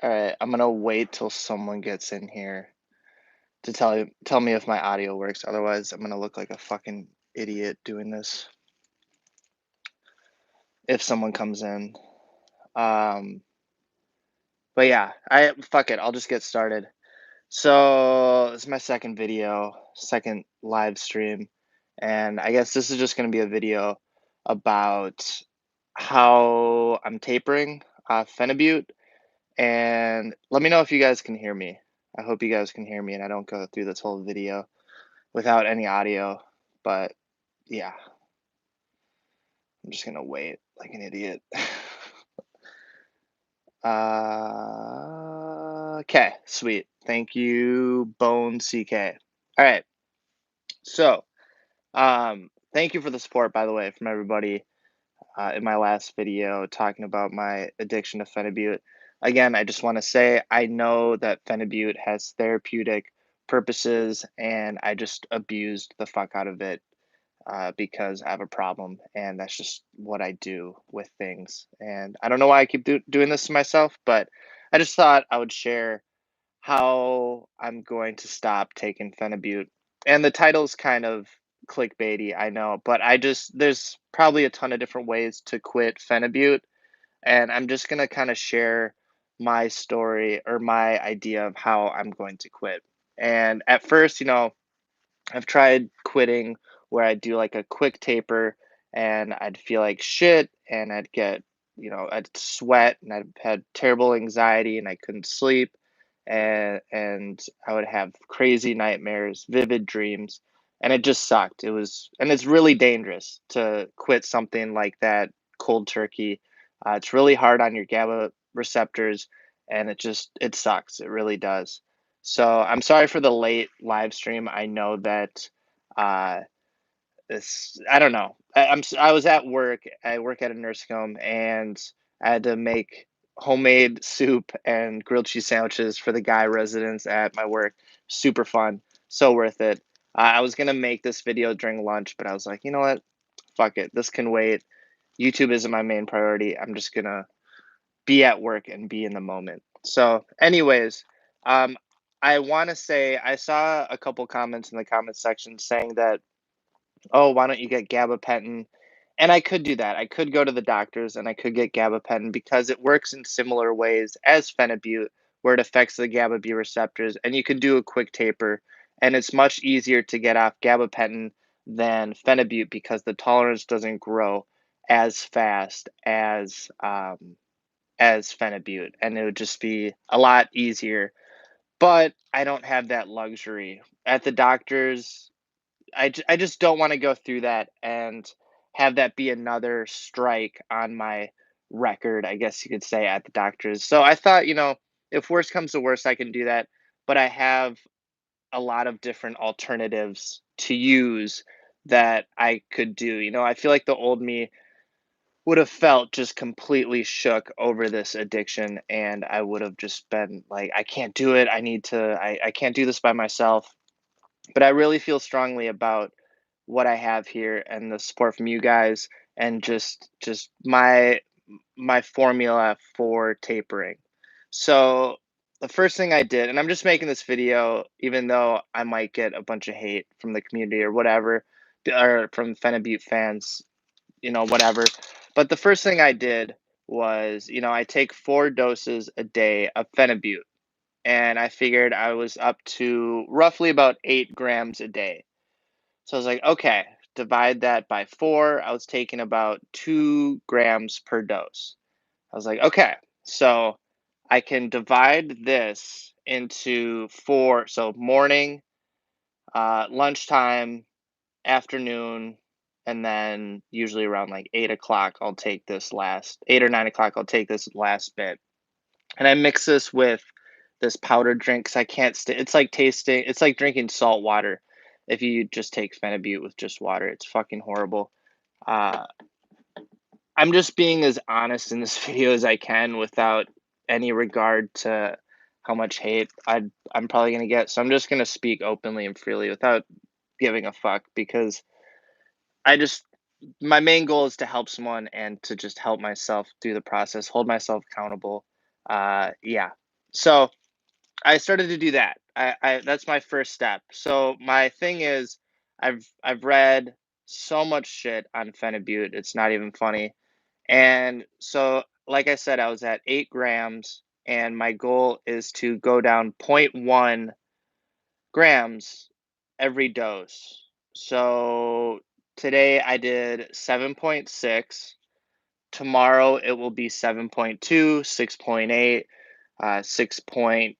All right, I'm gonna wait till someone gets in here to tell me if my audio works. Otherwise, I'm gonna look like a fucking idiot doing this if someone comes in. Um, but yeah, I fuck it. I'll just get started. So this is my second video, second live stream, and I guess this is just gonna be a video about how I'm tapering Phenibut. And let me know if you guys can hear me. I hope you guys can hear me and I don't go through this whole video without any audio. But yeah, I'm just gonna wait like an idiot. Okay, sweet. Thank you, Bone CK. All right, so thank you for the support, by the way, from everybody in my last video talking about my addiction to Phenibut. Again, I just want to say I know that Phenibut has therapeutic purposes, and I just abused the fuck out of it because I have a problem, and that's just what I do with things. And I don't know why I keep doing this to myself, but I just thought I would share how I'm going to stop taking Phenibut. And the title's kind of clickbaity, I know, but there's probably a ton of different ways to quit Phenibut, and I'm just gonna kind of share my story or my idea of how I'm going to quit. And at first, I've tried quitting where I'd do like a quick taper and I'd feel like shit and I'd get, I'd sweat and I'd had terrible anxiety and I couldn't sleep and I would have crazy nightmares, vivid dreams, and it just sucked. And it's really dangerous to quit something like that cold turkey. It's really hard on your GABA receptors and it sucks. It really does. So I'm sorry for the late live stream. I know that uh, I don't know. I was at work. I work at a nursing home, and I had to make homemade soup and grilled cheese sandwiches for the guy residents at my work. Super fun, so worth it. I was gonna make this video during lunch, but I was like, you know what? Fuck it. This can wait. YouTube isn't my main priority. I'm just gonna be at work and be in the moment. So, anyways, um, I want to say I saw a couple comments in the comment section saying that, oh, why don't you get gabapentin? And I could do that. I could go to the doctors and I could get gabapentin because it works in similar ways as Phenibut, where it affects the GABA B receptors, and you can do a quick taper. And it's much easier to get off gabapentin than Phenibut because the tolerance doesn't grow as fast as Phenibut, and it would just be a lot easier. But I don't have that luxury at the doctors. I just don't want to go through that and have that be another strike on my record, I guess you could say, at the doctors. So I thought, if worst comes to worst, I can do that. But I have a lot of different alternatives to use that I could do. I feel like the old me would have felt just completely shook over this addiction, and I would have just been like, I can't do it. I can't do this by myself. But I really feel strongly about what I have here and the support from you guys and just my formula for tapering. So the first thing I did, and I'm just making this video even though I might get a bunch of hate from the community or whatever, or from Phenibut fans, whatever. But the first thing I did was, I take 4 doses a day of Phenibut, and I figured I was up to roughly about 8 grams a day. So I was like, okay, divide that by 4. I was taking about 2 grams per dose. I was like, okay, so I can divide this into 4. So morning, lunchtime, afternoon, and then usually around like 8 o'clock, I'll take this last 8 or 9 o'clock, I'll take this last bit. And I mix this with this powdered drink because I can't stay. It's like drinking salt water if you just take Phenibut with just water. It's fucking horrible. Uh, I'm just being as honest in this video as I can without any regard to how much hate I'm probably gonna get. So I'm just gonna speak openly and freely without giving a fuck because I just my main goal is to help someone and to just help myself through the process, hold myself accountable. Yeah. So I started to do that. I that's my first step. So my thing is, I've read so much shit on Phenibut. It's not even funny. And so, like I said, I was at 8 grams, and my goal is to go down zero point 0.1 grams every dose. So today I did 7.6. Tomorrow it will be 7.2, 6.8, 6.8,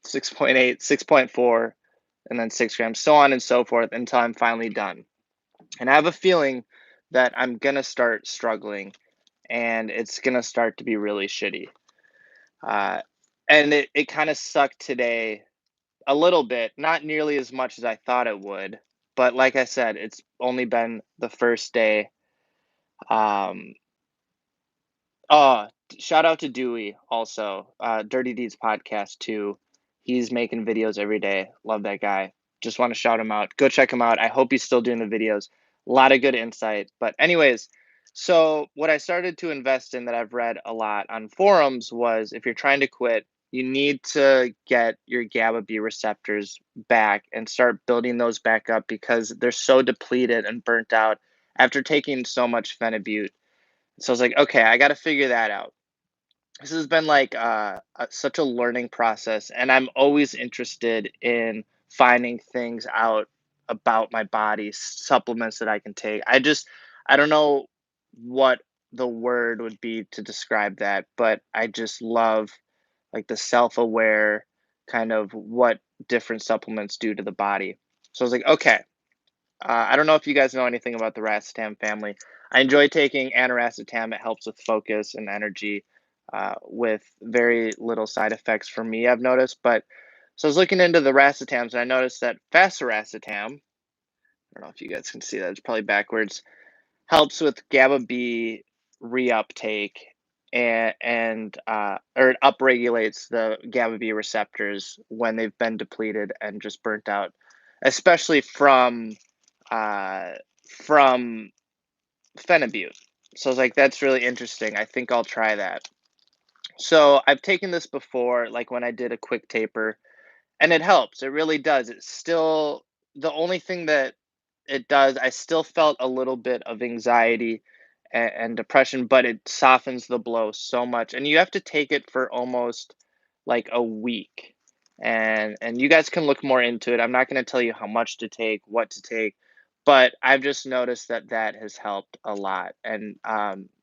6.4, and then 6 grams, so on and so forth until I'm finally done. And I have a feeling that I'm gonna start struggling and it's gonna start to be really shitty. Uh, and it kind of sucked today a little bit, not nearly as much as I thought it would. But like I said, it's only been the first day. Um, Oh, shout out to Dewey also. Dirty Deeds podcast too. He's making videos every day. Love that guy. Just want to shout him out. Go check him out. I hope he's still doing the videos. A lot of good insight. But anyways, so what I started to invest in that I've read a lot on forums was if you're trying to quit, you need to get your GABA B receptors back and start building those back up because they're so depleted and burnt out after taking so much Phenibut. So I was like, okay, I got to figure that out. This has been like such a learning process, and I'm always interested in finding things out about my body, supplements that I can take. I don't know what the word would be to describe that, but I just love like the self-aware kind of what different supplements do to the body. So I was like, okay, I don't know if you guys know anything about the racetam family. I enjoy taking aniracetam. It helps with focus and energy, with very little side effects for me, I've noticed. But so I was looking into the racetams, and I noticed that fasiracetam, I don't know if you guys can see that, it's probably backwards, helps with GABA B reuptake and or it upregulates the GABA B receptors when they've been depleted and just burnt out, especially uh, from Phenibut. So I was like, that's really interesting. I think I'll try that. So I've taken this before, like when I did a quick taper, and it helps. It really does. It's still the only thing that it does. I still felt a little bit of anxiety and depression, but it softens the blow so much. And you have to take it for almost like a week. And you guys can look more into it. I'm not going to tell you how much to take, what to take, but I've just noticed that that has helped a lot. And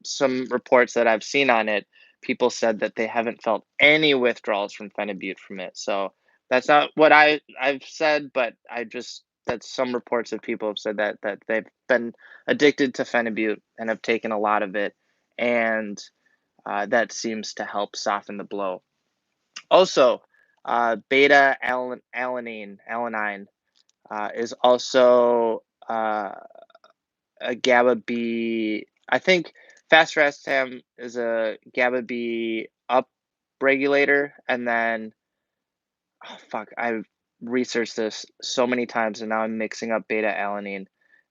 some reports that I've seen on it, people said that they haven't felt any withdrawals from Phenibut from it. So that's not what I've said, but I just that's some reports of people have said that they've been addicted to Phenibut and have taken a lot of it, and that seems to help soften the blow. Also, beta alanine is also a GABA B. I think fasiracetam is a GABA B up regulator, and then oh, fuck, I've researched this so many times, and now I'm mixing up beta alanine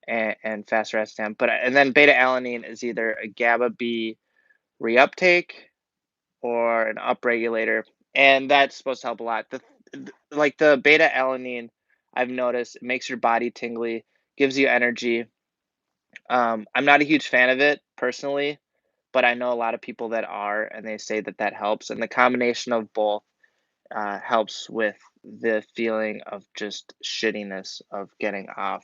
and fasiracetam. But and then beta alanine is either a GABA B reuptake or an upregulator, and that's supposed to help a lot. Like the beta alanine, I've noticed it makes your body tingly, gives you energy. I'm not a huge fan of it personally, but I know a lot of people that are, and they say that that helps. And the combination of both helps with the feeling of just shittiness of getting off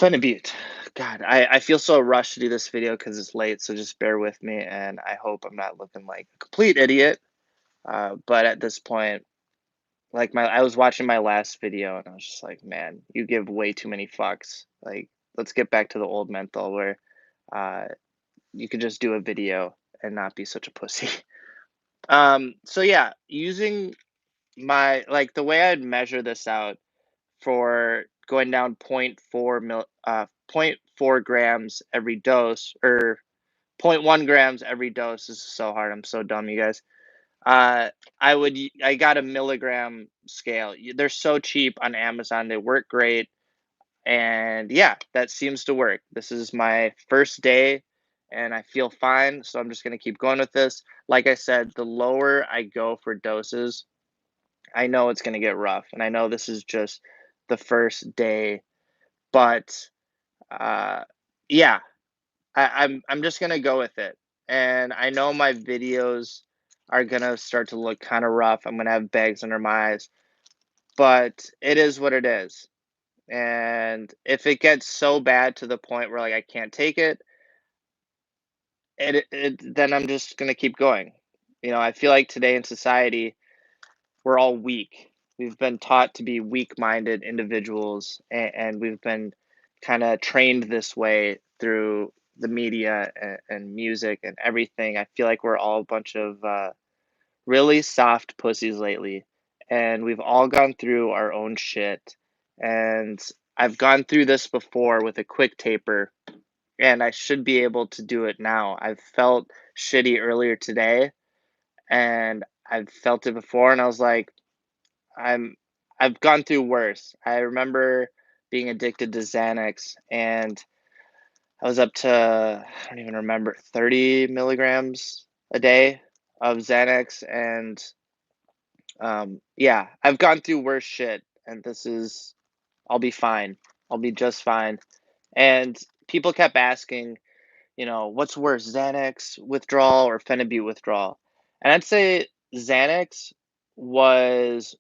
Phenibut. God, I feel so rushed to do this video because it's late, so just bear with me, and I hope I'm not looking like a complete idiot. But at this point, like I was watching my last video, and I was just like, man, you give way too many fucks. Like, let's get back to the old menthol where uh, you could just do a video and not be such a pussy. So yeah, using my like the way I'd measure this out for going down zero point 0.4 zero point 0.4 grams every dose or zero point 0.1 grams every dose. This is so hard. I'm so dumb, you guys. Uh, I got a milligram scale. They're so cheap on Amazon. They work great. And yeah, that seems to work. This is my first day, and I feel fine. So I'm just going to keep going with this. Like I said, the lower I go for doses, I know it's going to get rough. And I know this is just the first day, but uh, yeah, I'm just gonna go with it. And I know my videos are gonna start to look kind of rough. I'm gonna have bags under my eyes, but it is what it is. And if it gets so bad to the point where like I can't take it, then I'm just gonna keep going. I feel like today in society we're all weak. We've been taught to be weak-minded individuals, and we've been kind of trained this way through the media and music and everything. I feel like we're all a bunch of really soft pussies lately, and we've all gone through our own shit. And I've gone through this before with a quick taper, and I should be able to do it now. I've felt shitty earlier today, and I've felt it before, and I was like, I'm I've gone through worse. I remember being addicted to Xanax, and I was up to, I don't even remember, 30 milligrams a day of Xanax. And yeah, I've gone through worse shit, and I'll be fine. I'll be just fine. And people kept asking, what's worse, Xanax withdrawal or Phenibut withdrawal? And I'd say Xanax was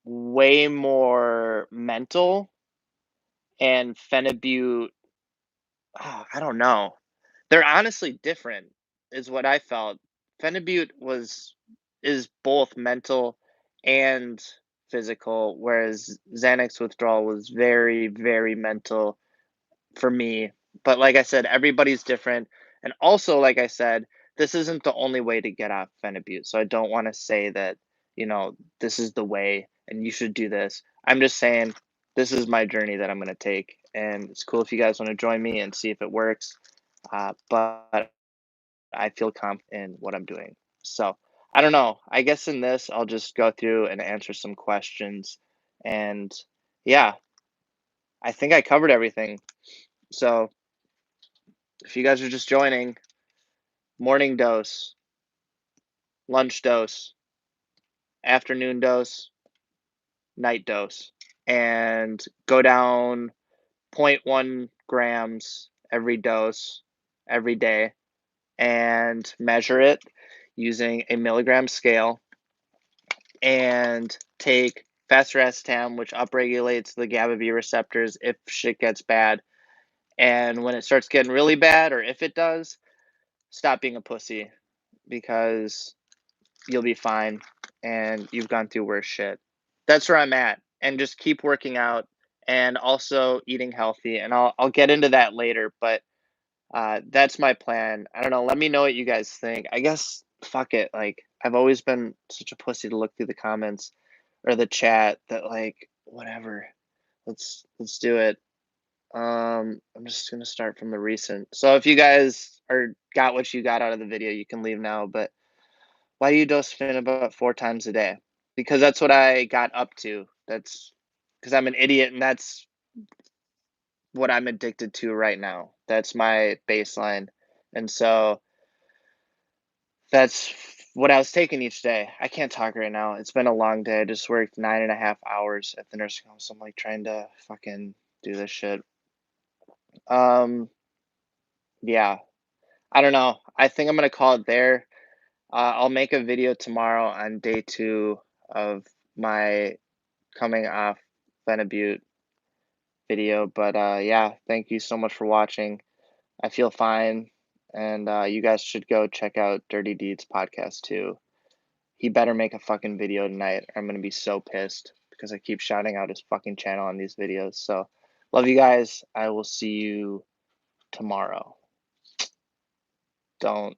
way more mental, and Phenibut, I don't know. They're honestly different, is what I felt. Phenibut is both mental and physical, whereas Xanax withdrawal was very, very mental for me. But like I said, everybody's different. And also, like I said, this isn't the only way to get off Phenibut. So I don't want to say that, this is the way and you should do this. I'm just saying this is my journey that I'm going to take. And it's cool if you guys want to join me and see if it works. But I feel confident in what I'm doing. So I don't know. I guess in this, I'll just go through and answer some questions. And yeah, I think I covered everything. So if you guys are just joining, morning dose, lunch dose, afternoon dose, night dose, and go down zero point 0.1 grams every dose every day and measure it using a milligram scale and take fastracetam, which upregulates the GABA B receptors if shit gets bad. And when it starts getting really bad, or if it does, stop being a pussy because you'll be fine and you've gone through worse shit. That's where I'm at. And just keep working out and also eating healthy. And I'll get into that later, but that's my plan. I don't know. Let me know what you guys think. I guess fuck it. Like I've always been such a pussy to look through the comments or the chat that like whatever. Let's do it. I'm just gonna start from the recent. So if you guys are got what you got out of the video, you can leave now. But why do you dose about 4 times a day? Because that's what I got up to. That's because I'm an idiot, and that's what I'm addicted to right now. That's my baseline. And so that's what I was taking each day. I can't talk right now. It's been a long day. I just worked 9.5 hours at the nursing home. So I'm like trying to fucking do this shit. Um, yeah. I don't know. I think I'm gonna call it there. I'll make a video tomorrow on day 2 of my coming off Phenibut video. But yeah, thank you so much for watching. I feel fine, and you guys should go check out Dirty Deeds podcast too. He better make a fucking video tonight. I'm gonna be so pissed because I keep shouting out his fucking channel on these videos. So, love you guys. I will see you tomorrow. Don't